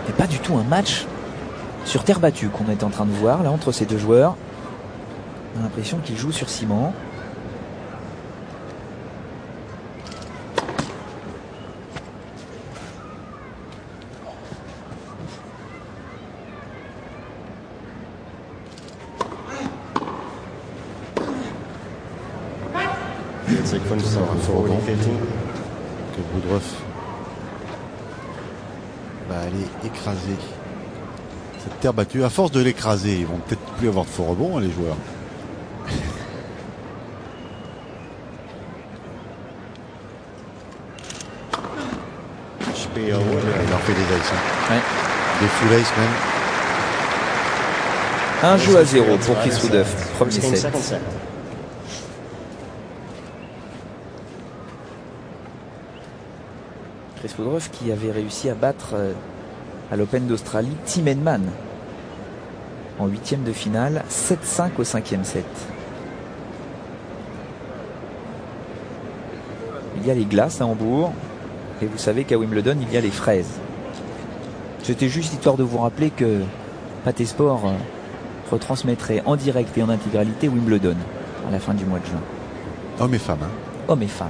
Et pas du tout un match sur terre battue qu'on est en train de voir là entre ces deux joueurs. On a l'impression qu'ils jouent sur ciment. Que Woodruff va aller écraser cette terre battue. À force de l'écraser, ils vont peut-être plus avoir de faux rebonds, les joueurs. Il leur fait des aces. Ouais. Des full ace même. Un jeu à 0 pour Chris Woodruff, premier set. Chris Woodruff qui avait réussi à battre à l'Open d'Australie Tim Henman en 8e de finale, 7-5 au 5e set. Il y a les glaces à Hambourg et vous savez qu'à Wimbledon il y a les fraises. C'était juste histoire de vous rappeler que Pathé Sport retransmettrait en direct et en intégralité Wimbledon à la fin du mois de juin. Hommes et femmes. Hein. Hommes et femmes.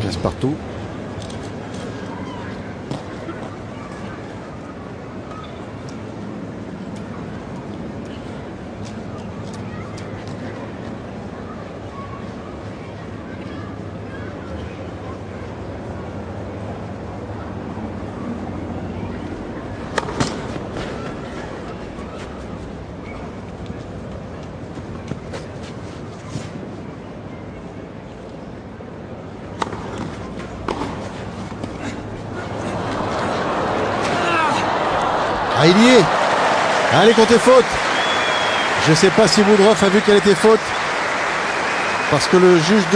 Reste partout. Ah, il y est. Allez, comptez faute. Je ne sais pas si Woodruff a vu qu'elle était faute. Parce que le juge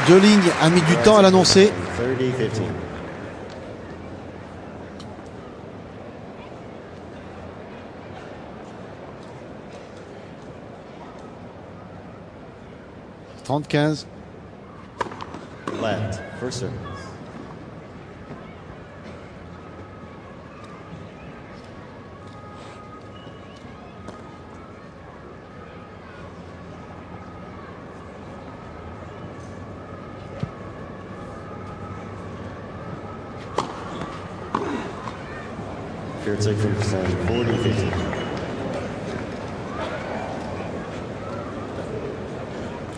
de ligne a mis du temps à l'annoncer. « 30-15. Left, first service.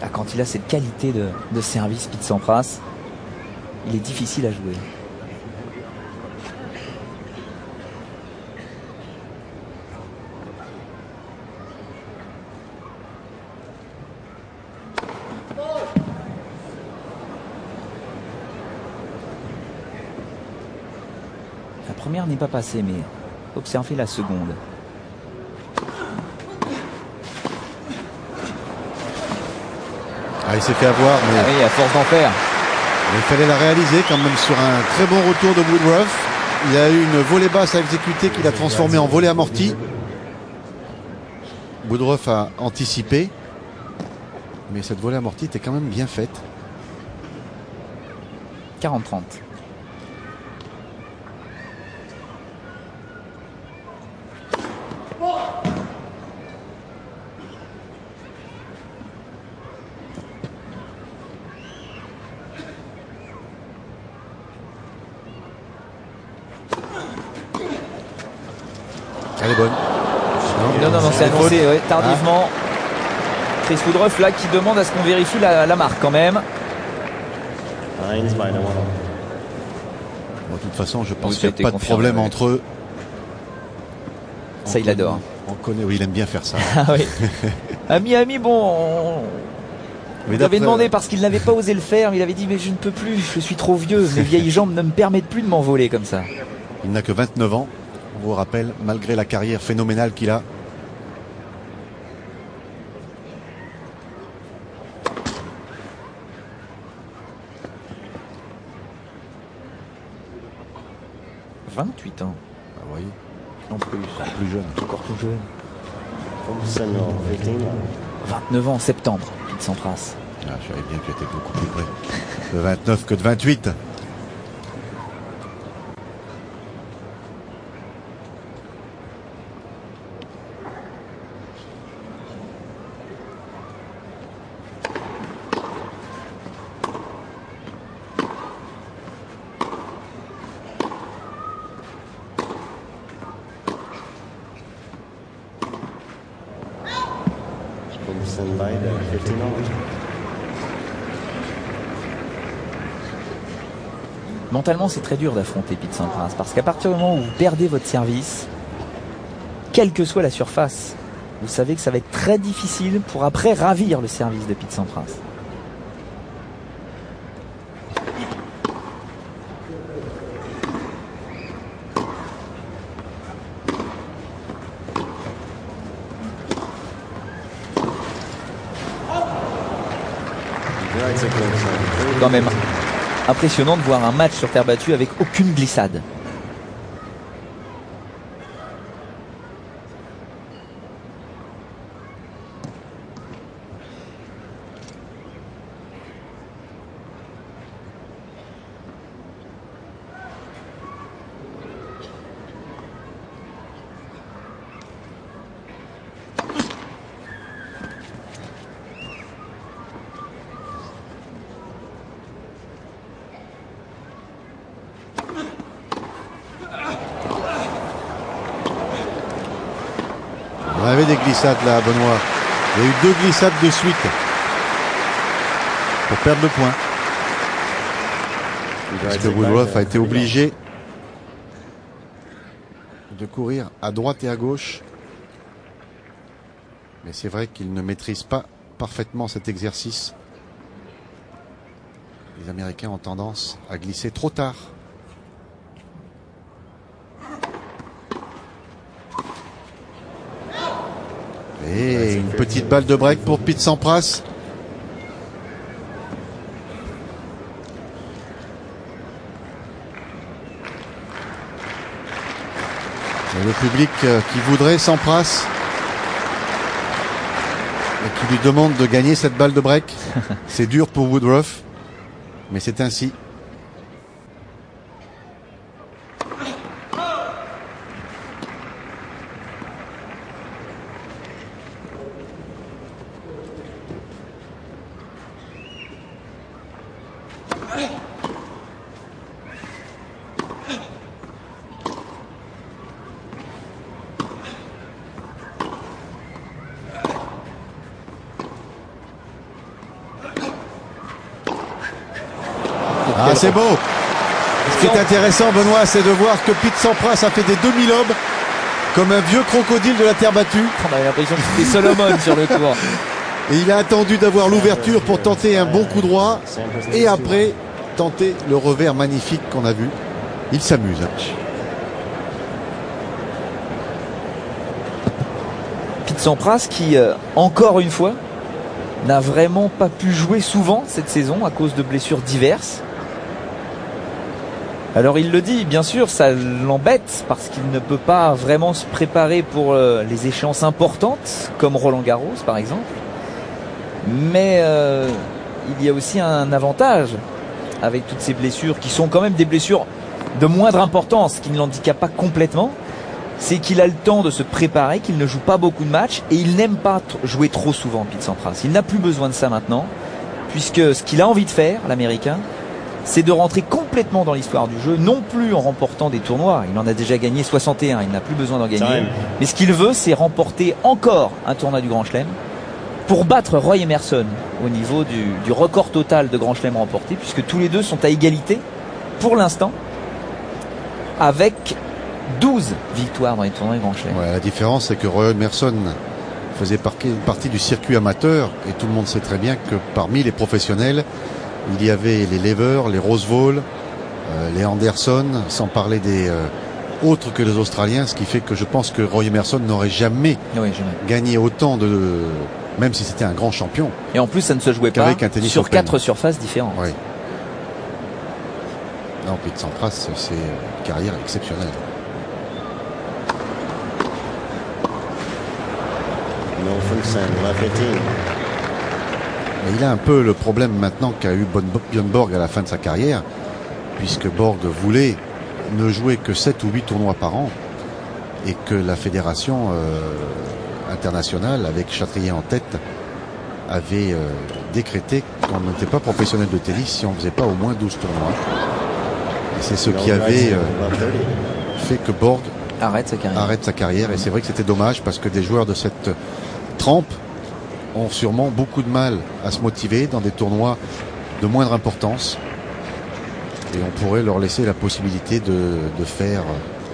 Ah, quand il a cette qualité de service, Pete Sampras, il est difficile à jouer. La première n'est pas passée, mais observez la seconde. Ah, il s'est fait avoir, mais ah oui, à force d'en faire. Il fallait la réaliser quand même sur un très bon retour de Woodruff. Il a eu une volée basse à exécuter qu'il a transformée en volée amortie. Woodruff a anticipé, mais cette volée amortie était quand même bien faite. 40-30. Elle est bonne. Non, c'est annoncé ouais, tardivement. Chris Woodruff là qui demande à ce qu'on vérifie la marque quand même. Bon, de toute façon, je pense qu'il n'y a pas de problème entre eux. Ça, il adore. On connaît, oui, il aime bien faire ça. Ah oui. À Miami, bon, Il avait demandé parce qu'il n'avait pas osé le faire, mais il avait dit mais je ne peux plus, je suis trop vieux, mes vieilles jambes ne me permettent plus de m'envoler comme ça. Il n'a que 29 ans, on vous rappelle, malgré la carrière phénoménale qu'il a. « 28 ans. » Ah oui. En plus. Plus jeune. Encore tout jeune. 29 ans en septembre, Pete Sampras. Ah, je savais bien que tu étais beaucoup plus près de 29 que de 28. Mentalement, c'est très dur d'affronter Pete Sampras parce qu'à partir du moment où vous perdez votre service, quelle que soit la surface, vous savez que ça va être très difficile pour après ravir le service de Pete Sampras. Quand même impressionnant de voir un match sur terre battue avec aucune glissade. On avait des glissades là, Benoît. Il y a eu 2 glissades de suite pour perdre le point. Parce que Woodruff a été obligé de courir à droite et à gauche. Mais c'est vrai qu'il ne maîtrise pas parfaitement cet exercice. Les Américains ont tendance à glisser trop tard. Et une petite balle de break pour Pete Sampras. Et le public qui voudrait Sampras et qui lui demande de gagner cette balle de break. C'est dur pour Woodruff, mais c'est ainsi. Ah, c'est beau. Ce qui est intéressant, Benoît, c'est de voir que Pete Sampras a fait des demi-lobes comme un vieux crocodile de la terre battue. On avait l'impression que c'était Solomon sur le tour. Et il a attendu d'avoir l'ouverture pour tenter un bon coup droit et après tenter le revers magnifique qu'on a vu. Il s'amuse. Pete Sampras qui, encore une fois, n'a vraiment pas pu jouer souvent cette saison à cause de blessures diverses. Alors il le dit, bien sûr, ça l'embête parce qu'il ne peut pas vraiment se préparer pour les échéances importantes, comme Roland Garros par exemple. Mais il y a aussi un avantage avec toutes ces blessures, qui sont quand même des blessures de moindre importance, qui ne l'handicapent pas complètement. C'est qu'il a le temps de se préparer, qu'il ne joue pas beaucoup de matchs et il n'aime pas jouer trop souvent, Pete Sampras. Il n'a plus besoin de ça maintenant, puisque ce qu'il a envie de faire, l'Américain, c'est de rentrer complètement dans l'histoire du jeu, non plus en remportant des tournois. Il en a déjà gagné 61, il n'a plus besoin d'en gagner. Mais ce qu'il veut, c'est remporter encore un tournoi du Grand Chelem pour battre Roy Emerson au niveau du record total de Grand Chelem remporté, puisque tous les deux sont à égalité pour l'instant, avec 12 victoires dans les tournois du Grand Chelem. Ouais, la différence, c'est que Roy Emerson faisait partie du circuit amateur, et tout le monde sait très bien que parmi les professionnels, il y avait les Lever, les Rosewall, les Anderson, sans parler des autres que les Australiens, ce qui fait que je pense que Roy Emerson n'aurait jamais gagné autant de... même si c'était un grand champion. Et en plus, ça ne se jouait pas sur 4 surfaces différentes. Oui. Non, Pete Sampras, c'est une carrière exceptionnelle. Mais il a un peu le problème maintenant qu'a eu Björn Borg à la fin de sa carrière, puisque Borg voulait ne jouer que 7 ou 8 tournois par an, et que la fédération internationale, avec Chatrier en tête, avait décrété qu'on n'était pas professionnel de tennis si on ne faisait pas au moins 12 tournois. Et c'est ce qui avait fait que Borg arrête sa carrière. Et c'est vrai que c'était dommage, parce que des joueurs de cette trempe ont sûrement beaucoup de mal à se motiver dans des tournois de moindre importance. Et on pourrait leur laisser la possibilité de faire,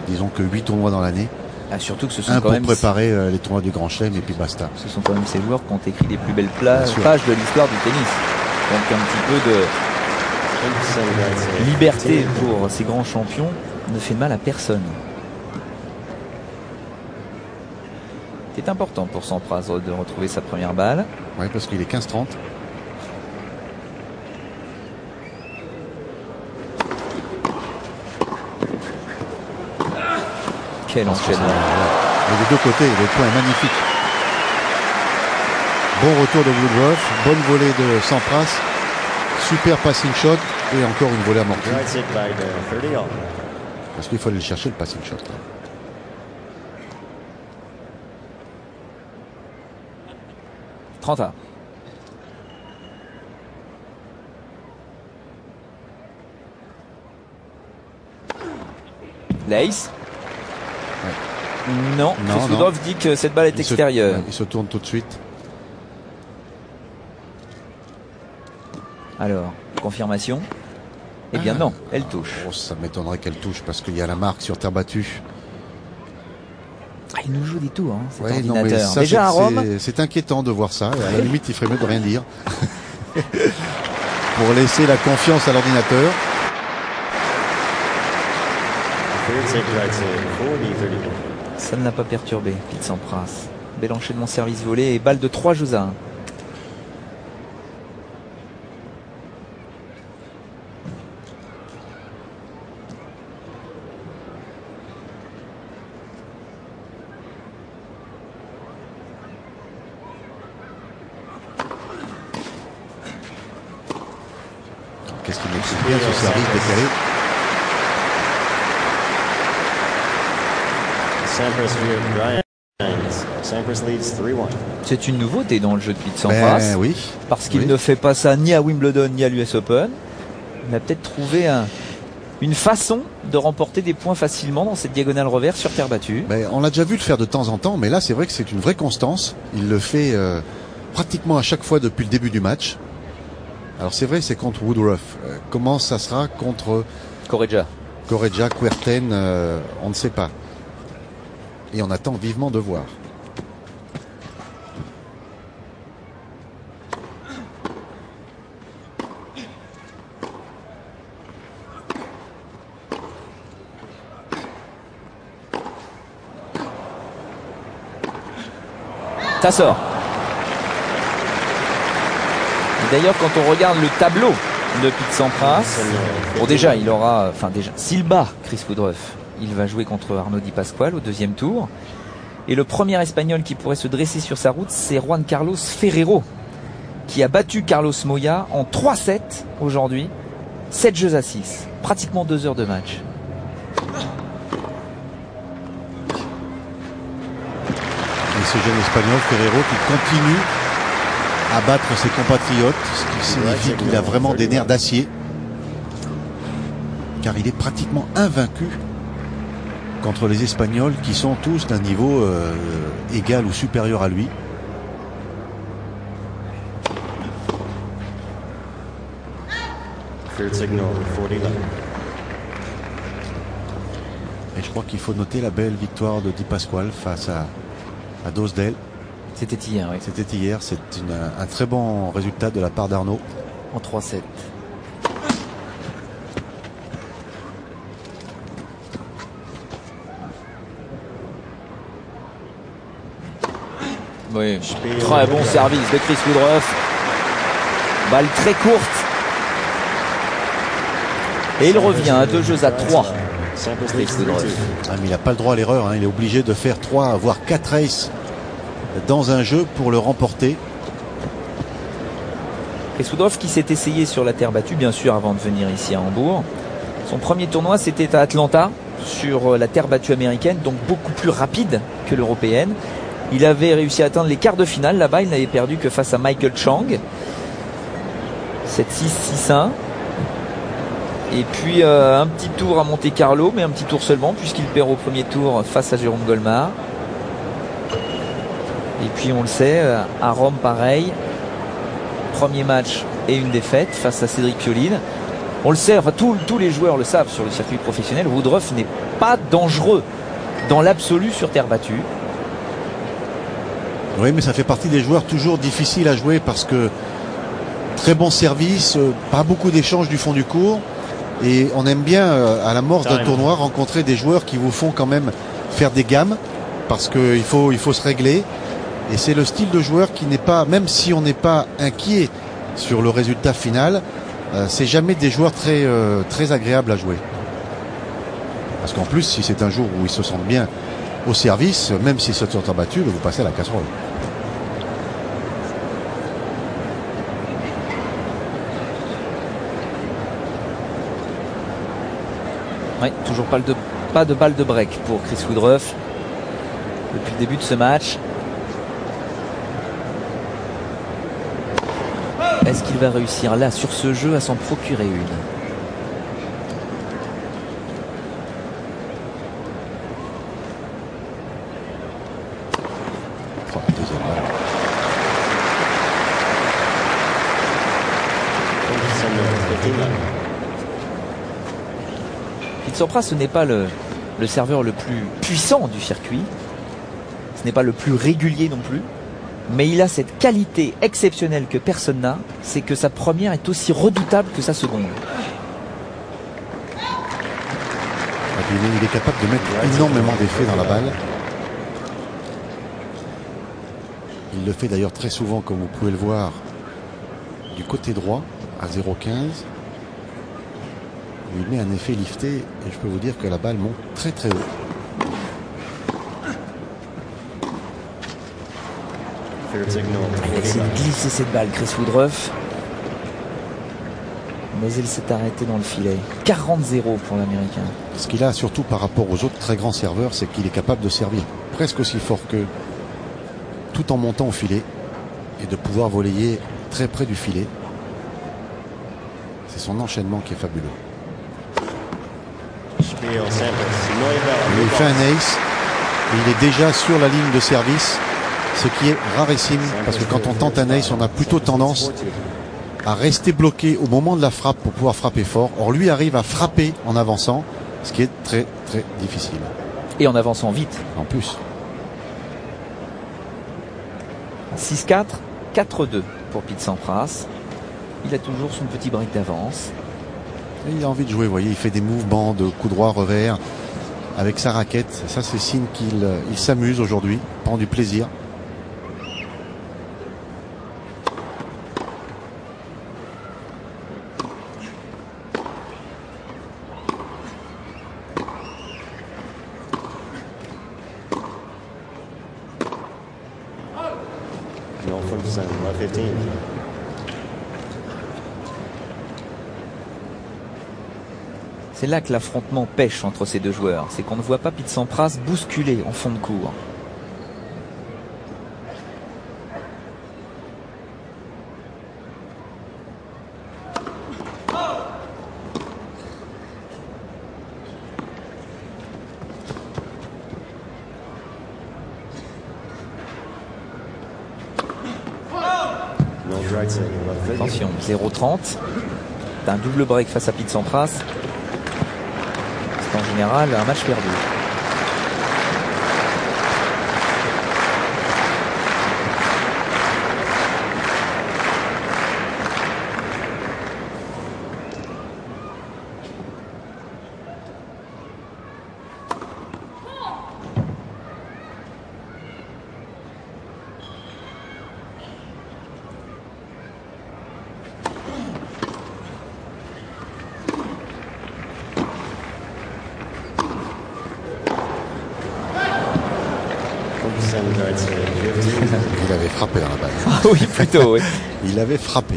disons que 8 tournois dans l'année. Ah, surtout que ce sont pour préparer les tournois du Grand Chelem, et puis basta. Ce sont quand même ces joueurs qui ont écrit les plus belles pages de l'histoire du tennis. Donc un petit peu de liberté pour ces grands champions ne fait mal à personne. C'est important pour Sampras de retrouver sa première balle. Oui, parce qu'il est 15-30. Quel enchaînement. Et des deux côtés, le point est magnifique. Bon retour de Woodruff, bonne volée de Sampras, super passing shot, et encore une volée amortie. Parce qu'il fallait le chercher, le passing shot. « 30 à. L'ace. Non, Woodruff dit que cette balle est extérieure. Il se tourne tout de suite. Alors, confirmation. Eh bien non, elle touche. Oh, ça m'étonnerait qu'elle touche, parce qu'il y a la marque sur terre battue. Ah, il nous joue des tours, cet ouais, ordinateur. Non, mais ça, déjà à Rome. C'est inquiétant de voir ça. Et à la limite, il ferait mieux de rien dire. Pour laisser la confiance à l'ordinateur. Ça ne l'a pas perturbé, Pete Sampras. Bel enchaînement service volé et balle de 3-1. Qu'est-ce qu'il maîtrise bien ce service décalé. C'est une nouveauté dans le jeu de Pete Sampras. Oui. Parce qu'il ne fait pas ça ni à Wimbledon ni à l'US Open. Il a peut-être trouvé une façon de remporter des points facilement dans cette diagonale revers sur terre battue. On l'a déjà vu le faire de temps en temps, mais là c'est vrai que c'est une vraie constance. Il le fait pratiquement à chaque fois depuis le début du match. Alors c'est vrai, c'est contre Woodruff. Comment ça sera contre Correggia, Kuerten, on ne sait pas. Et on attend vivement de voir. Ça sort. D'ailleurs, quand on regarde le tableau de Pete Sampras, bon déjà, il aura, s'il bat Chris Woodruff, il va jouer contre Arnaud Di Pasquale au deuxième tour. Et le premier Espagnol qui pourrait se dresser sur sa route, c'est Juan Carlos Ferrero, qui a battu Carlos Moya en 3-7 aujourd'hui, 7 jeux à 6, pratiquement 2 heures de match. Et ce jeune Espagnol, Ferrero, qui continue à battre ses compatriotes, ce qui signifie qu'il a vraiment des nerfs d'acier, car il est pratiquement invaincu contre les Espagnols qui sont tous d'un niveau égal ou supérieur à lui. Et je crois qu'il faut noter la belle victoire de Di Pasquale face à Dosdale. C'était hier, oui. C'était hier, c'est un très bon résultat de la part d'Arnaud. En 3-7. Oui, très bon service de Chris Woodruff. Balle très courte. Et il revient à 2 jeux à 3. Chris Woodruff. Ah, mais il n'a pas le droit à l'erreur, hein. Il est obligé de faire 3, voire 4 aces dans un jeu pour le remporter. Chris Woodruff qui s'est essayé sur la terre battue, bien sûr, avant de venir ici à Hambourg. Son premier tournoi, c'était à Atlanta, sur la terre battue américaine, donc beaucoup plus rapide que l'européenne. Il avait réussi à atteindre les quarts de finale. Là-bas, il n'avait perdu que face à Michael Chang. 7-6, 6-1. Et puis un petit tour à Monte Carlo, mais un petit tour seulement, puisqu'il perd au premier tour face à Jérôme Golmar. Et puis on le sait, à Rome pareil. Premier match et une défaite face à Cédric Pioline. On le sait, enfin, tous les joueurs le savent sur le circuit professionnel, Woodruff n'est pas dangereux dans l'absolu sur terre battue. Oui, mais ça fait partie des joueurs toujours difficiles à jouer parce que très bon service, pas beaucoup d'échanges du fond du court. Et on aime bien, à l'amorce d'un tournoi, rencontrer des joueurs qui vous font quand même faire des gammes parce qu'il faut se régler. Et c'est le style de joueur qui n'est pas, même si on n'est pas inquiet sur le résultat final, c'est jamais des joueurs très agréables à jouer. Parce qu'en plus, si c'est un jour où ils se sentent bien au service, même s'ils se sont abattus, vous passez à la casserole. Oui, toujours pas de balle de break pour Chris Woodruff depuis le début de ce match. Est-ce qu'il va réussir là sur ce jeu à s'en procurer une? Pete Sampras, ce n'est pas le serveur le plus puissant du circuit. Ce n'est pas le plus régulier non plus. Mais il a cette qualité exceptionnelle que personne n'a, c'est que sa première est aussi redoutable que sa seconde. Il est capable de mettre énormément d'effets dans la balle. Il le fait d'ailleurs très souvent, comme vous pouvez le voir, du côté droit à 0,15. Il met un effet lifté et je peux vous dire que la balle monte très très haut. Il essaie de glisser cette balle, Chris Woodruff. Mais il s'est arrêté dans le filet. 40-0 pour l'Américain. Ce qu'il a surtout par rapport aux autres très grands serveurs, c'est qu'il est capable de servir presque aussi fort qu'eux, tout en montant au filet et de pouvoir voler très près du filet. C'est son enchaînement qui est fabuleux. Il fait un ace et il est déjà sur la ligne de service, ce qui est rarissime parce que quand on tente un ace, on a plutôt tendance à rester bloqué au moment de la frappe pour pouvoir frapper fort. Or lui arrive à frapper en avançant, ce qui est très très difficile. Et en avançant vite. En plus. 6-4, 4-2 pour Pete Sampras. Il a toujours son petit break d'avance. Et il a envie de jouer, vous voyez, il fait des mouvements de coup droit, revers avec sa raquette. Ça, c'est signe qu'il s'amuse aujourd'hui, prend du plaisir. C'est là que l'affrontement pêche entre ces deux joueurs. C'est qu'on ne voit pas Pete Sampras bousculer en fond de cours. Attention, 0-30. C'est un double break face à Pete Sampras. C'est en général un match perdu. Il avait frappé dans la balle. Ah oui, plutôt, oui. Il avait frappé.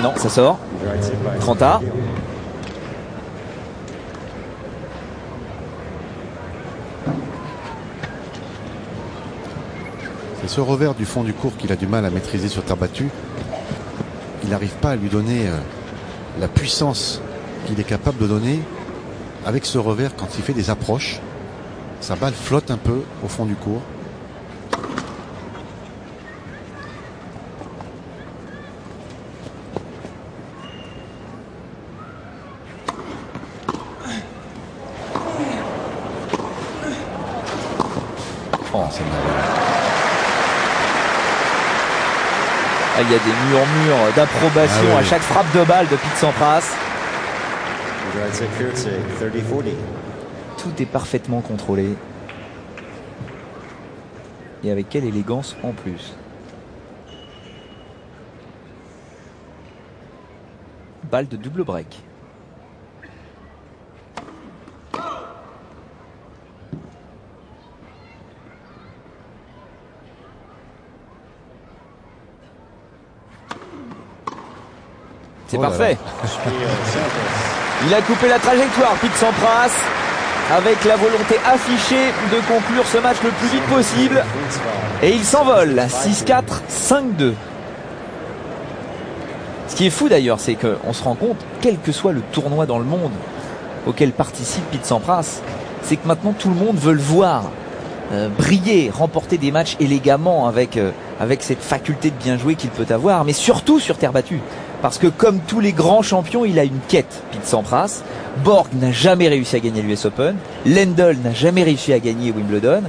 Non, ça sort. 30A. C'est ce revers du fond du court qu'il a du mal à maîtriser sur terre battue. Il n'arrive pas à lui donner la puissance qu'il est capable de donner avec ce revers quand il fait des approches. Sa balle flotte un peu au fond du court. Oh, c'est malade. Ah, il y a des murmures d'approbation à chaque frappe de balle de Pete Sampras. Tout est parfaitement contrôlé. Et avec quelle élégance en plus. Balle de double break. C'est parfait. Il a coupé la trajectoire, Pete Sampras, avec la volonté affichée de conclure ce match le plus vite possible. Et il s'envole. 6-4, 5-2. Ce qui est fou d'ailleurs, c'est qu'on se rend compte, quel que soit le tournoi dans le monde auquel participe Pete Sampras, c'est que maintenant tout le monde veut le voir briller, remporter des matchs élégamment avec cette faculté de bien jouer qu'il peut avoir, mais surtout sur terre battue. Parce que comme tous les grands champions, il a une quête, Pete Sampras. Borg n'a jamais réussi à gagner l'US Open. Lendl n'a jamais réussi à gagner Wimbledon.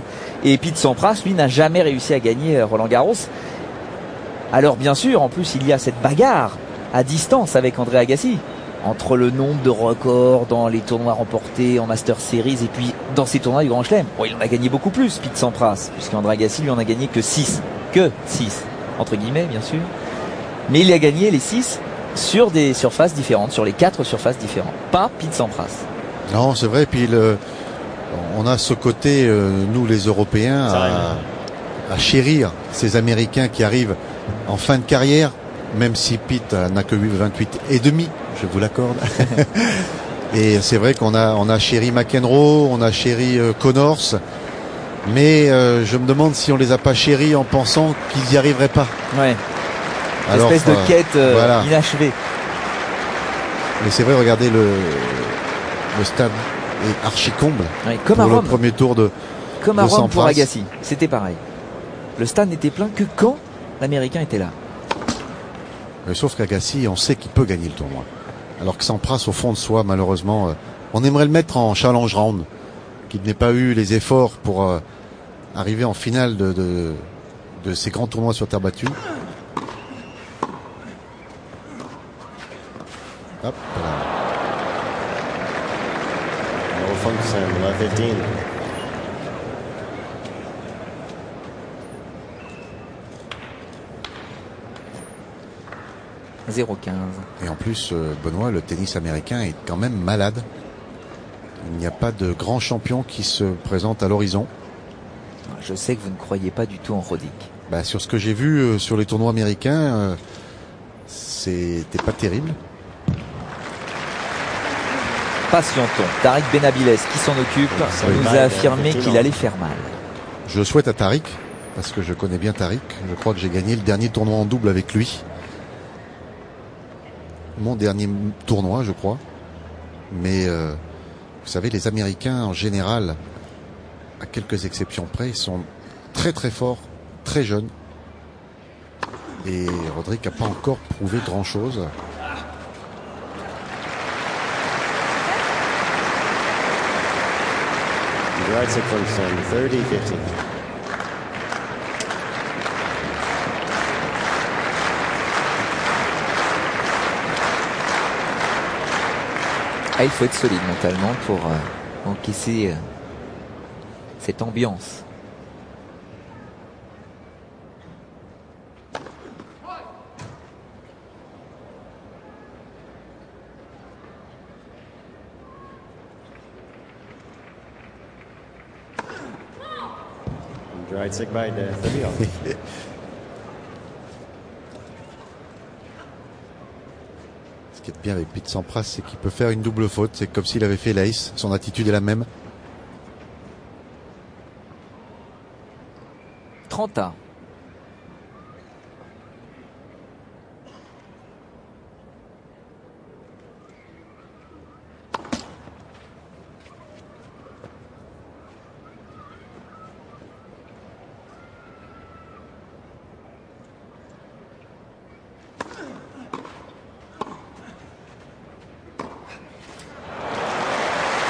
Et Pete Sampras, lui, n'a jamais réussi à gagner Roland Garros. Alors bien sûr, en plus, il y a cette bagarre à distance avec André Agassi. Entre le nombre de records dans les tournois remportés en Master Series et puis dans ces tournois du Grand Chelem. Bon, il en a gagné beaucoup plus, Pete Sampras, puisqu'André Agassi, lui, en a gagné que 6. Que 6, entre guillemets, bien sûr. Mais il a gagné les 6 sur des surfaces différentes, sur les 4 surfaces différentes. Pas Pete Sampras. Non, c'est vrai. Puis on a ce côté, nous les Européens, à chérir ces Américains qui arrivent en fin de carrière, même si Pete n'a que 28 et demi, je vous l'accorde. Et c'est vrai qu'on a chéri McEnroe, on a chéri Connors, mais je me demande si on les a pas chéris en pensant qu'ils n'y arriveraient pas. Ouais. Une espèce de quête voilà. Inachevée. Mais c'est vrai, regardez le stade est archi comble. Ouais, comme pour à Rome. Le premier tour de comme à Rome pour Agassi, c'était pareil. Le stade n'était plein que quand l'Américain était là. Mais sauf qu'Agassi, on sait qu'il peut gagner le tournoi. Alors que Sampras, au fond de soi, malheureusement, on aimerait le mettre en challenge round, qu'il n'ait pas eu les efforts pour arriver en finale de ces grands tournois sur terre battue. Hop, voilà. No function, 15. Et en plus, Benoît, le tennis américain est quand même malade. Il n'y a pas de grand champion qui se présente à l'horizon. Je sais que vous ne croyez pas du tout en Roddick. Bah, sur ce que j'ai vu sur les tournois américains, c'était pas terrible. Patientons. Tariq Benavides qui s'en occupe nous a affirmé qu'il allait faire mal. Je souhaite à Tariq, parce que je connais bien Tariq. Je crois que j'ai gagné le dernier tournoi en double avec lui. Mon dernier tournoi, je crois. Mais vous savez, les Américains en général, à quelques exceptions près, sont très très forts, très jeunes. Et Roddick n'a pas encore prouvé grand chose. Right sequence on 30-50. Ah, il faut être solide mentalement pour encaisser cette ambiance. Dried sick by 30 off. Ce qui est bien avec Pete Sampras, c'est qu'il peut faire une double faute. C'est comme s'il avait fait l'ace. Son attitude est la même. 30 à.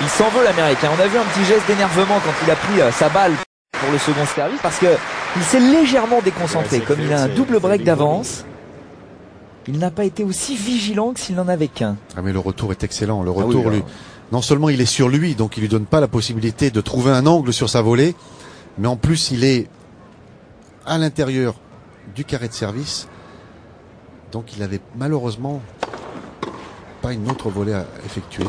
Il s'en veut l'Américain. On a vu un petit geste d'énervement quand il a pris sa balle pour le second service parce que il s'est légèrement déconcentré. Comme il a un double break d'avance, il n'a pas été aussi vigilant que s'il n'en avait qu'un. Ah mais le retour est excellent. Le retour, lui, non seulement il est sur lui, donc il lui donne pas la possibilité de trouver un angle sur sa volée, mais en plus il est à l'intérieur du carré de service. Donc il avait malheureusement pas une autre volée à effectuer.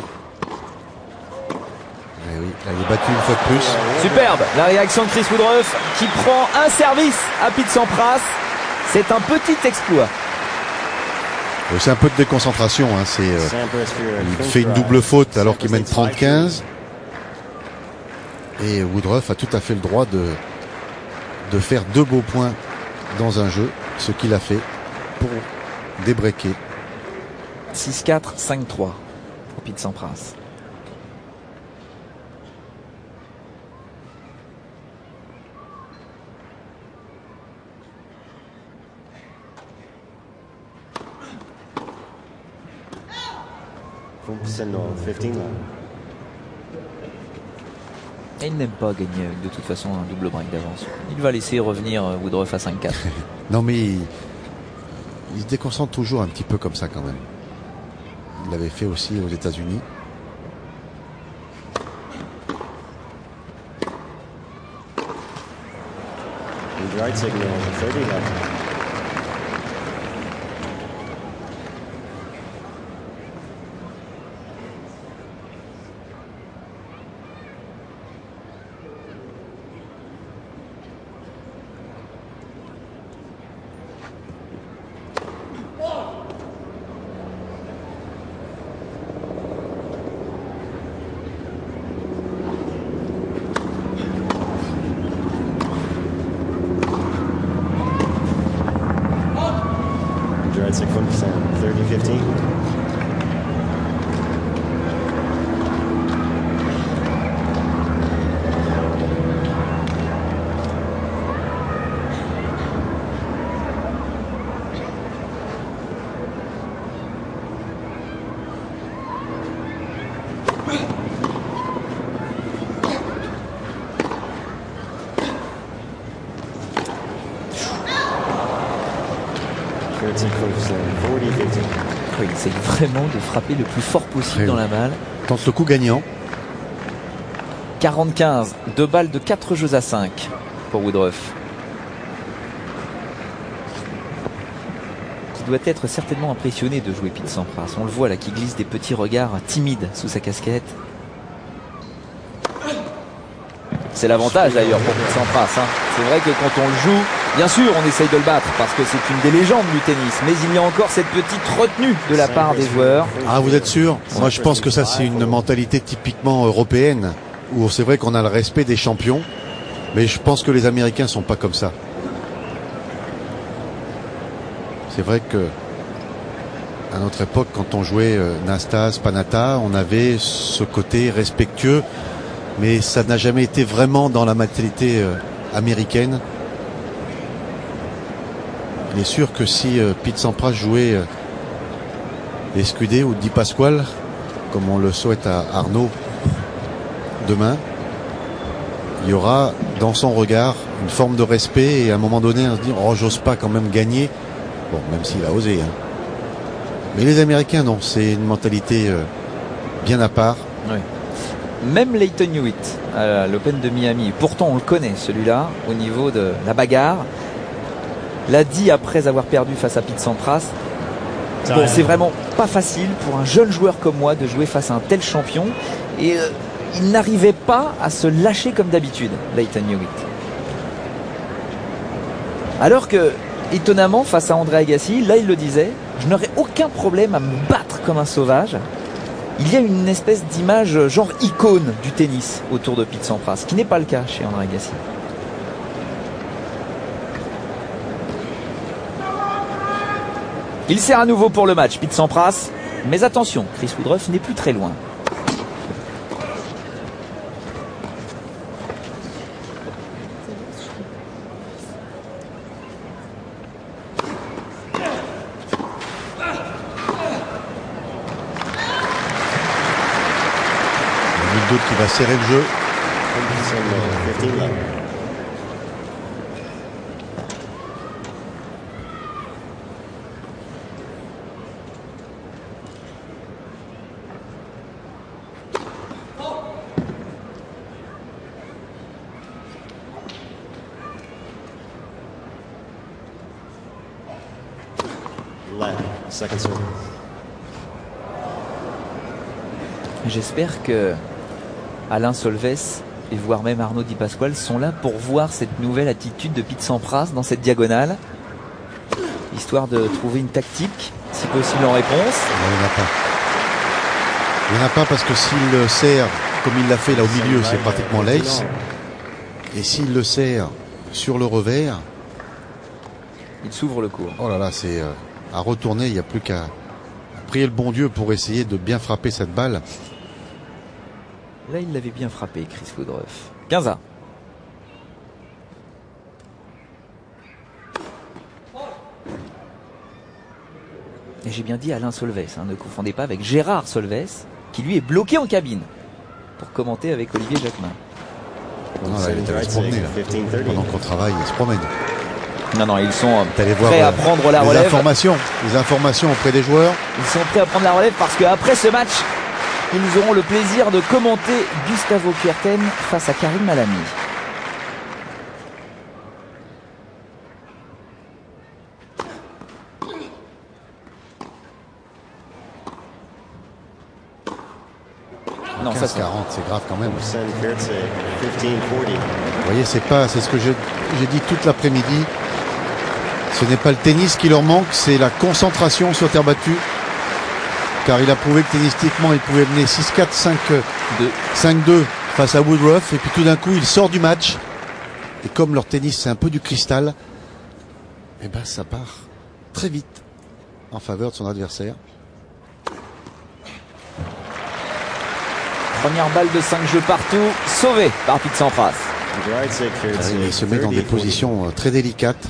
Eh oui, là, il est battu une fois de plus. Superbe la réaction de Chris Woodruff qui prend un service à Pete Sampras. C'est un petit exploit. C'est un peu de déconcentration. Hein. Il fait une double faute alors qu'il mène 30-15. Et Woodruff a tout à fait le droit de faire 2 beaux points dans un jeu, ce qu'il a fait pour débreaker. 6-4, 5-3 pour Pete Sampras. Et il n'aime pas gagner de toute façon un double break d'avance. Il va laisser revenir Woodruff à 5-4. Non mais il se déconcentre toujours un petit peu comme ça quand même. Il l'avait fait aussi aux États-Unis. Dried signal 30 left. Dried sick 1%, 30-15. Il essaye vraiment de frapper le plus fort possible dans la balle. Tente le coup gagnant. 40-15, 2 balles de 4 jeux à 5 pour Woodruff. Qui doit être certainement impressionné de jouer Pete Sampras. On le voit là qui glisse des petits regards timides sous sa casquette. C'est l'avantage d'ailleurs pour Pete Sampras. Hein. C'est vrai que quand on le joue, bien sûr on essaye de le battre parce que c'est une des légendes du tennis. Mais il y a encore cette petite retenue de la part des joueurs. Ah, vous êtes sûr? Moi je pense que ça c'est une mentalité typiquement européenne. Où c'est vrai qu'on a le respect des champions. Mais je pense que les Américains sont pas comme ça. C'est vrai que à notre époque, quand on jouait Nastas, Panatta, on avait ce côté respectueux. Mais ça n'a jamais été vraiment dans la mentalité américaine. Il est sûr que si Pete Sampras jouait Escudé ou Di Pasquale, comme on le souhaite à Arnaud demain, il y aura dans son regard une forme de respect et à un moment donné on se dit oh j'ose pas quand même gagner. Bon, même s'il a osé. Hein. Mais les Américains non, c'est une mentalité bien à part. Oui. Même Lleyton Hewitt à l'Open de Miami, pourtant on le connaît celui-là au niveau de la bagarre, l'a dit après avoir perdu face à Pete Sampras. Bon, c'est vraiment pas facile pour un jeune joueur comme moi de jouer face à un tel champion et il n'arrivait pas à se lâcher comme d'habitude, Lleyton Hewitt. Alors que, étonnamment, face à André Agassi, là il le disait, je n'aurais aucun problème à me battre comme un sauvage. Il y a une espèce d'image genre icône du tennis autour de Pete Sampras, ce qui n'est pas le cas chez André Agassi. Il sert à nouveau pour le match, Pete Sampras. Mais attention, Chris Woodruff n'est plus très loin. Nul doute qui va serrer le jeu. Some 15 left. Left, second serve. J'espère que Alain Solves et voire même Arnaud Di Pasquale sont là pour voir cette nouvelle attitude de Pete Sampras dans cette diagonale, histoire de trouver une tactique, si possible en réponse. Non, il n'y en a pas. Il n'y en a pas parce que s'il le serre comme il l'a fait là au milieu, c'est pratiquement l'ace. Et s'il le serre sur le revers, Il s'ouvre le cours. oh là là, c'est à retourner. Il n'y a plus qu'à prier le bon Dieu pour essayer de bien frapper cette balle. Là, il l'avait bien frappé, Chris Woodruff. 15-1. Et j'ai bien dit Alain Solves, hein, ne confondez pas avec Gérard Solves, qui lui est bloqué en cabine pour commenter avec Olivier Jacquemin. Non, là, il est allé se promener là. Pendant qu'on travaille, il se promène. Non, ils sont Allez voir prêts à prendre la relève. les informations auprès des joueurs. Ils sont prêts à prendre la relève parce qu'après ce match, ils auront le plaisir de commenter Gustavo Kuerten face à Karim Malami. Non, ça 15-40, c'est grave quand même. Send Kurtz at 15-40. Vous voyez, c'est ce que j'ai dit toute l'après-midi. Ce n'est pas le tennis qui leur manque, c'est la concentration sur terre battue. Car il a prouvé que tennistiquement, il pouvait mener 6-4, 5-2 face à Woodruff. Et puis tout d'un coup, il sort du match. Et comme leur tennis, c'est un peu du cristal, et ben ça part très vite en faveur de son adversaire. Première balle de 5 jeux partout, sauvée par Pete Sampras. Right side Kurtz Il se met dans des 30-40. positions très délicates.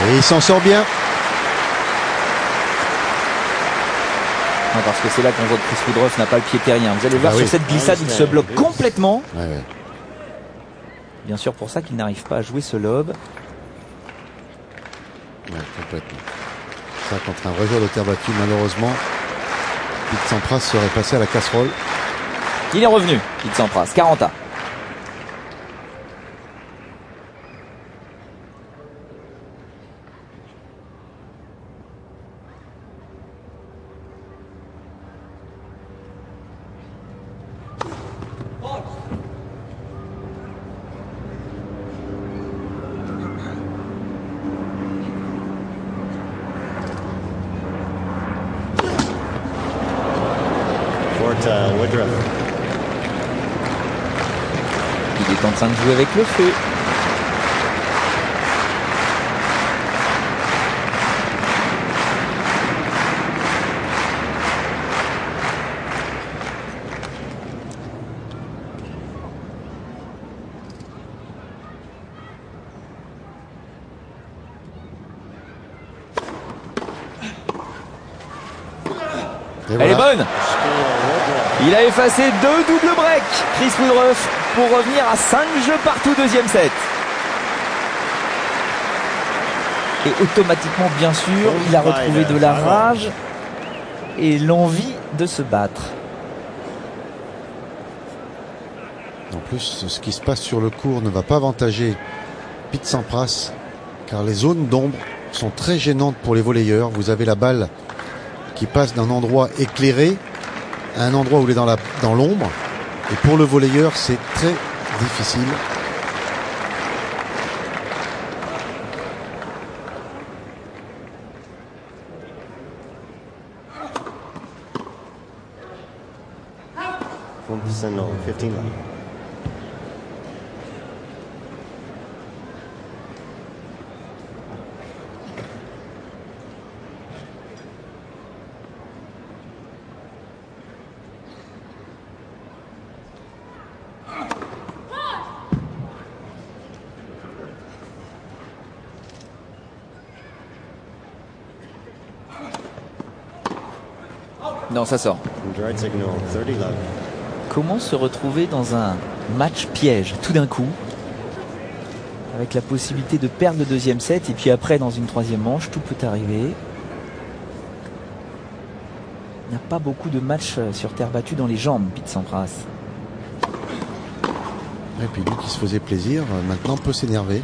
Et il s'en sort bien. Non, parce que c'est là qu'on voit que Chris Woodruff n'a pas le pied terrien. Vous allez voir sur cette glissade, il se bloque complètement. Ouais, ouais. Bien sûr pour ça qu'il n'arrive pas à jouer ce lob. Ouais, complètement. Ça, contre un vrai joueur de terre battue, malheureusement, Pete Sampras serait passé à la casserole. Il est revenu, Pete Sampras, 40-1. Woodruff. Il est en train de jouer avec le feu. Et Elle est voilà. bonne. Il a effacé 2 doubles breaks, Chris Woodruff, pour revenir à 5 jeux partout, deuxième set. Et automatiquement, bien sûr, il a retrouvé de la rage et l'envie de se battre. En plus, ce qui se passe sur le court ne va pas avantager Pete Sampras, car les zones d'ombre sont très gênantes pour les volleyeurs. Vous avez la balle qui passe d'un endroit éclairé à un endroit où il est dans l'ombre. Et pour le volleyeur, c'est très difficile. No, 15 left. Non, ça sort. Right signal, 30 left. Comment se retrouver dans un match piège tout d'un coup, avec la possibilité de perdre le deuxième set et puis après dans une troisième manche, tout peut arriver. Il n'y a pas beaucoup de matchs sur terre battue dans les jambes, Pete Sampras. Et puis lui qui se faisait plaisir, maintenant peut s'énerver.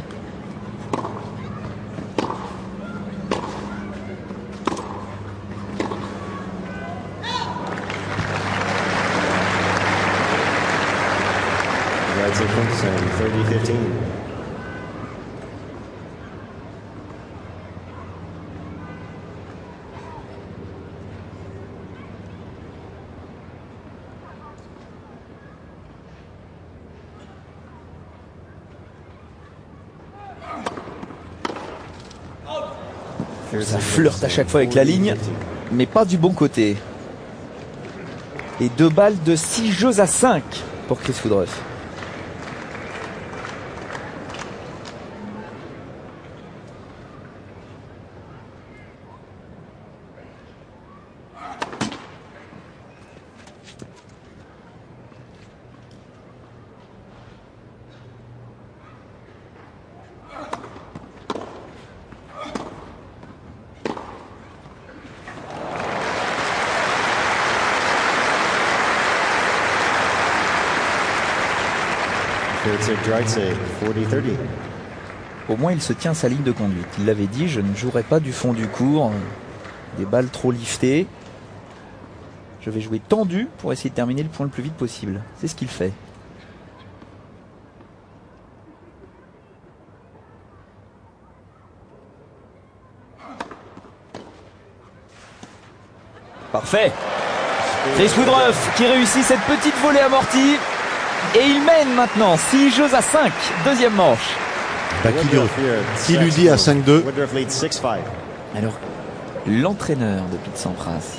Sequence and 30-15. Ça flirte à chaque fois avec la ligne, mais pas du bon côté. Et 2 balles de 6 jeux à 5 pour Chris Woodruff. Right save, 40-30. Au moins il se tient à sa ligne de conduite. Il l'avait dit, je ne jouerai pas du fond du court, des balles trop liftées. Je vais jouer tendu pour essayer de terminer le point le plus vite possible. C'est ce qu'il fait. Parfait. Chris Woodruff qui réussit cette petite volée amortie. Et il mène maintenant 6 jeux à 5. Deuxième manche. Bah, qui lui dit à 5-2. Alors, l'entraîneur de Pete Sampras.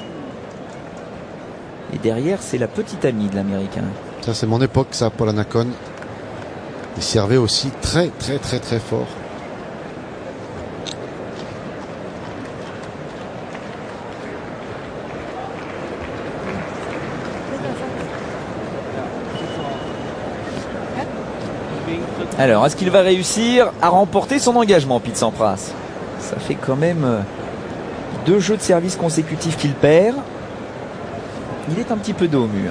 Et derrière, c'est la petite amie de l'Américain. Ça, c'est mon époque, ça, Paul Annacone. Il servait aussi très fort. Alors, est-ce qu'il va réussir à remporter son engagement, Pete Sampras? Ça fait quand même 2 jeux de service consécutifs qu'il perd. Il est un petit peu dos au mur.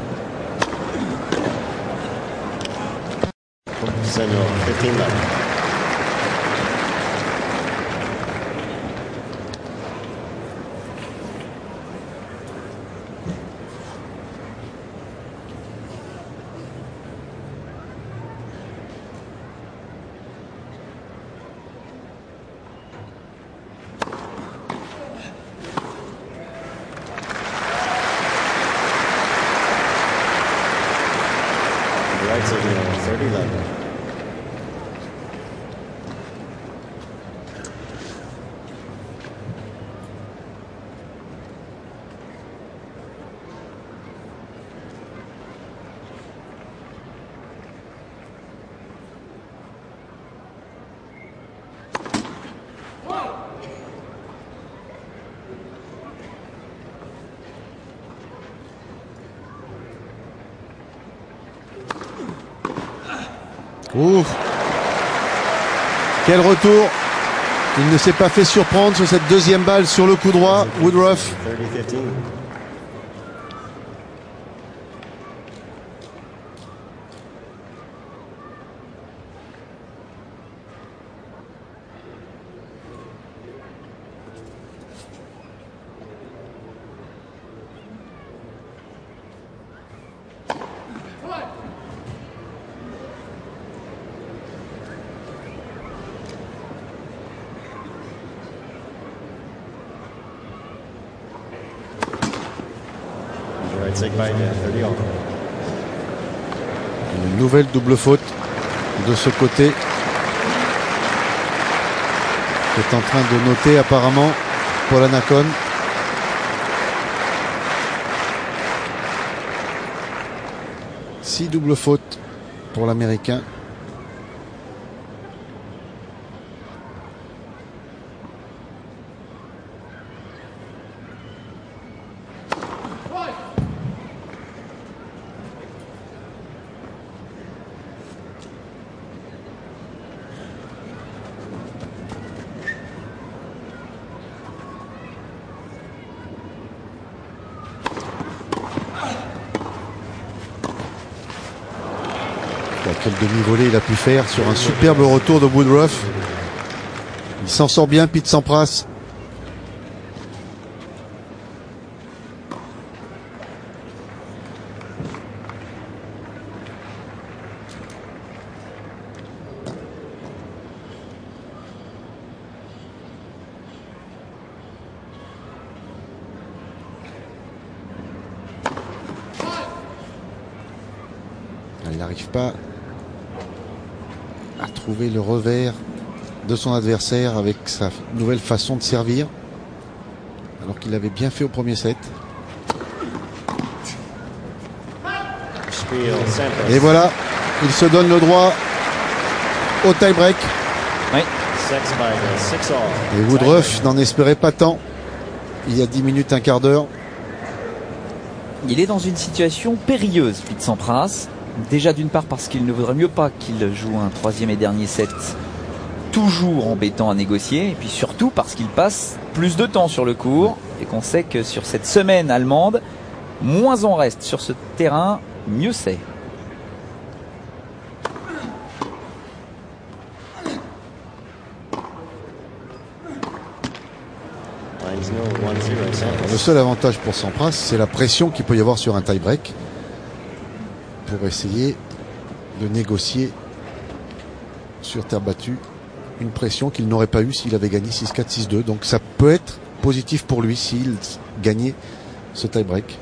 Ouf. Quel retour Il ne s'est pas fait surprendre sur cette deuxième balle sur le coup droit, Woodruff. 30-15. Right side by 30 all. Une nouvelle double faute de ce côté. Est en train de noter apparemment Paul Annacone. Six doubles fautes pour l'Américain. Quel demi-volée il a pu faire sur un superbe retour de Woodruff. Il s'en sort bien, Pete Sampras. Il n'arrive pas à trouver le revers de son adversaire avec sa nouvelle façon de servir, alors qu'il l'avait bien fait au premier set. Et voilà, il se donne le droit au tie-break. Oui. Et Woodruff n'en espérait pas tant il y a 10 minutes, un quart d'heure. Il est dans une situation périlleuse, Pete Sampras. Déjà d'une part parce qu'il ne vaudrait mieux pas qu'il joue un troisième et dernier set toujours embêtant à négocier, et puis surtout parce qu'il passe plus de temps sur le court et qu'on sait que sur cette semaine allemande, moins on reste sur ce terrain, mieux c'est. Le seul avantage pour Sampras, c'est la pression qu'il peut y avoir sur un tie-break pour essayer de négocier sur terre battue une pression qu'il n'aurait pas eu s'il avait gagné 6-4, 6-2. Donc ça peut être positif pour lui s'il gagnait ce tie-break.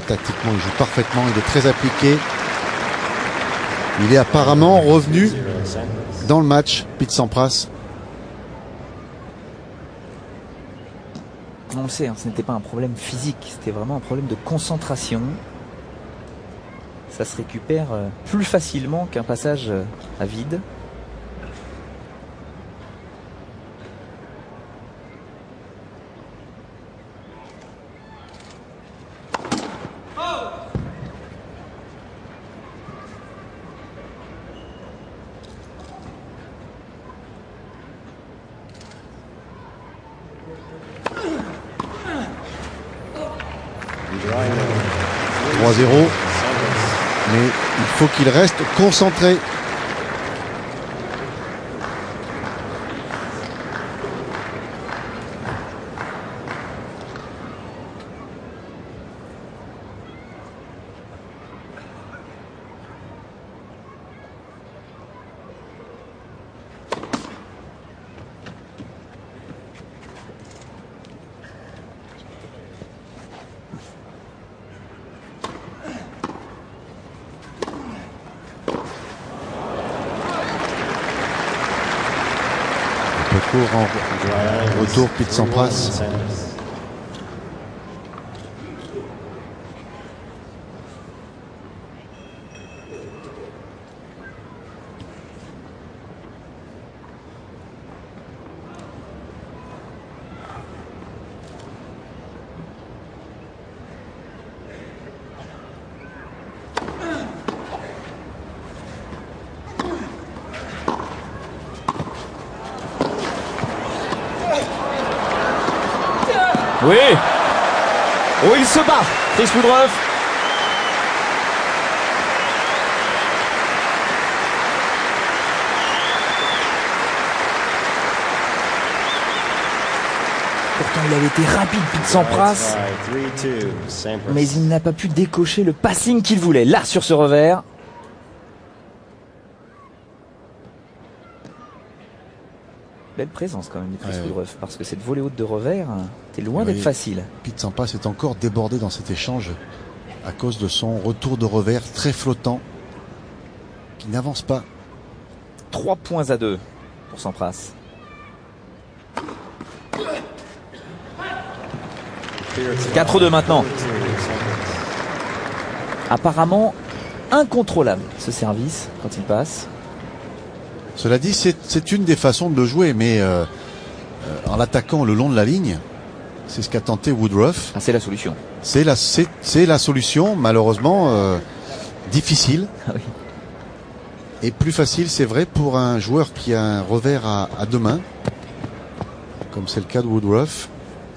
Tactiquement, il joue parfaitement, il est très appliqué. Il est apparemment revenu dans le match, Pete Sampras. On le sait, hein, ce n'était pas un problème physique, c'était vraiment un problème de concentration. Ça se récupère plus facilement qu'un passage à vide. Mais il faut qu'il reste concentré. En retour, Pete Sampras. Oui. Oh, il se bat, Chris Woodruff. Pourtant, il avait été rapide, Pete Sampras. Mais il n'a pas pu décocher le passing qu'il voulait. Là, sur ce revers. Belle présence quand même de Chris Woodruff, parce que cette volée haute de revers, c'est loin d'être facile. Pete Sampras est encore débordé dans cet échange à cause de son retour de revers très flottant, qui n'avance pas. 3 points à 2 pour Sampras. « 4-2 maintenant. Apparemment incontrôlable ce service quand il passe. Cela dit, c'est une des façons de le jouer, mais en l'attaquant le long de la ligne, c'est ce qu'a tenté Woodruff. Ah, c'est la solution. C'est la solution, malheureusement difficile. Ah oui. Et plus facile, c'est vrai, pour un joueur qui a un revers à deux mains, comme c'est le cas de Woodruff.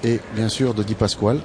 Et bien sûr de Di Pasquale.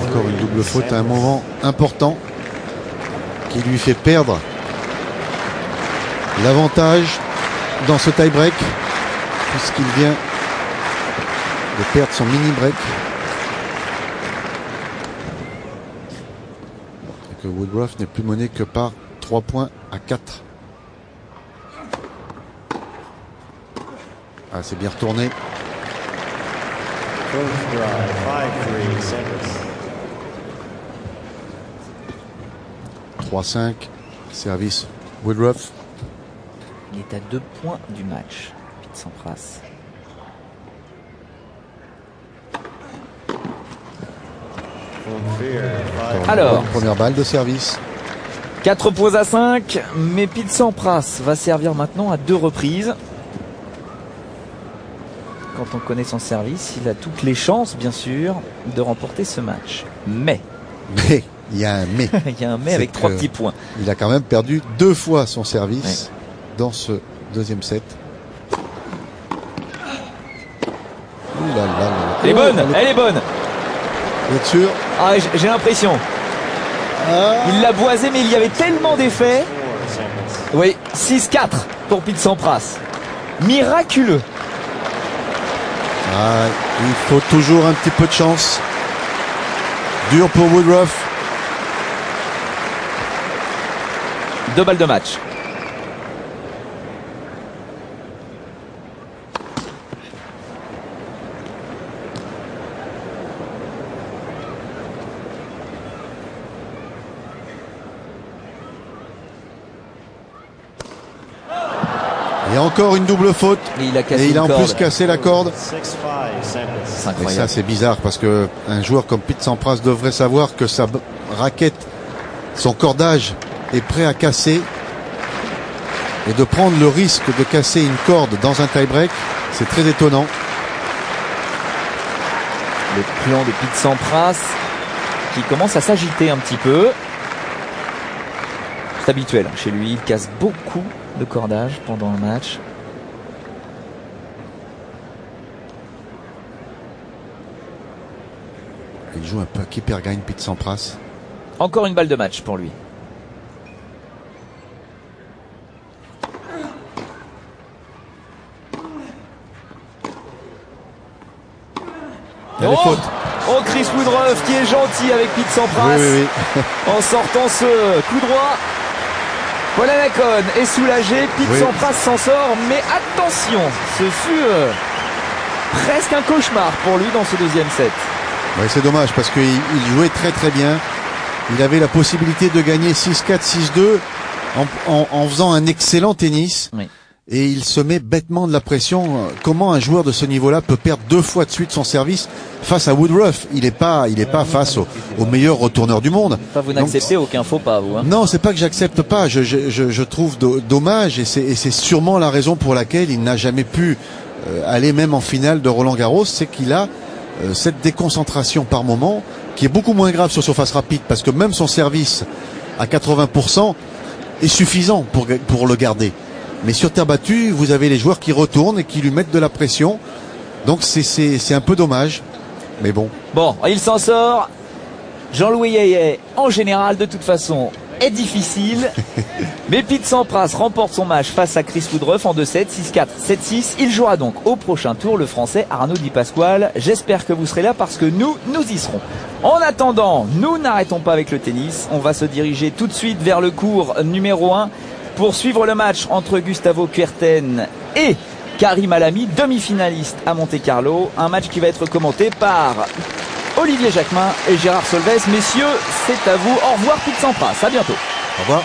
Encore une double faute à un moment important qui lui fait perdre l'avantage dans ce tie-break puisqu'il vient de perdre son mini-break. Et que Woodruff n'est plus mené que par 3 points à 4. Ah, c'est bien retourné. 3-5, service Woodruff. Il est à 2 points du match, Pete Sampras. Alors, première balle de service. 4 points à 5, mais Pete Sampras va servir maintenant à 2 reprises. Quand on connaît son service, il a toutes les chances, bien sûr, de remporter ce match. Mais il y a un mais. Il y a un mais avec 3 petits points. Il a quand même perdu 2 fois son service dans ce deuxième set. Elle est bonne, elle est bonne. Vous êtes sûr? Ah, j'ai l'impression. Il l'a boisé, mais il y avait tellement d'effets. Oui, 6-4 pour Pete Sampras. Miraculeux. Ah, il faut toujours un petit peu de chance. Dur pour Woodruff. 2 balles de match. Et encore une double faute. Et il a cassé et il a en corde. plus cassé la corde. C'est incroyable. Et ça c'est bizarre parce que un joueur comme Pete Sampras devrait savoir que sa raquette, son cordage est prêt à casser. Et de prendre le risque de casser une corde dans un tie-break, c'est très étonnant. Le plan de Pete Sampras qui commence à s'agiter un petit peu. C'est habituel chez lui, il casse beaucoup de cordage pendant le match. Il joue un peu à qui perd gagne Pete Sampras. Encore une balle de match pour lui. Oh, Chris Woodruff qui est gentil avec Pete Sampras. Oui. En sortant ce coup droit. Polanacon est soulagé, Pete Sampras s'en sort, mais attention, ce fut presque un cauchemar pour lui dans ce deuxième set. Oui, c'est dommage parce qu'il jouait très très bien. Il avait la possibilité de gagner 6-4, 6-2. en faisant un excellent tennis. Oui. Et il se met bêtement de la pression. Comment un joueur de ce niveau-là peut perdre 2 fois de suite son service face à Woodruff? Il est pas face au meilleur retourneur du monde. Enfin, vous n'acceptez aucun faux pas, vous. Hein. Non, c'est pas que j'accepte pas. Je trouve dommage, et c'est sûrement la raison pour laquelle il n'a jamais pu aller même en finale de Roland-Garros, c'est qu'il a cette déconcentration par moment qui est beaucoup moins grave sur surface rapide, parce que même son service à 80% est suffisant pour le garder. Mais sur terre battue, vous avez les joueurs qui retournent et qui lui mettent de la pression. Donc c'est un peu dommage. Mais bon. Bon, il s'en sort. Jean-Louis Yayet, en général, de toute façon, est difficile. Mais Pete Sampras remporte son match face à Chris Woodruff en 2-7, 6-4, 7-6. Il jouera donc au prochain tour le Français Arnaud Di Pasquale. J'espère que vous serez là parce que nous y serons. En attendant, nous n'arrêtons pas avec le tennis. On va se diriger tout de suite vers le cours numéro 1. Pour suivre le match entre Gustavo Kuerten et Karim Alami, demi-finaliste à Monte-Carlo. Un match qui va être commenté par Olivier Jacquemin et Gérard Solves. Messieurs, c'est à vous. Au revoir Pete Sampras. À bientôt. Au revoir.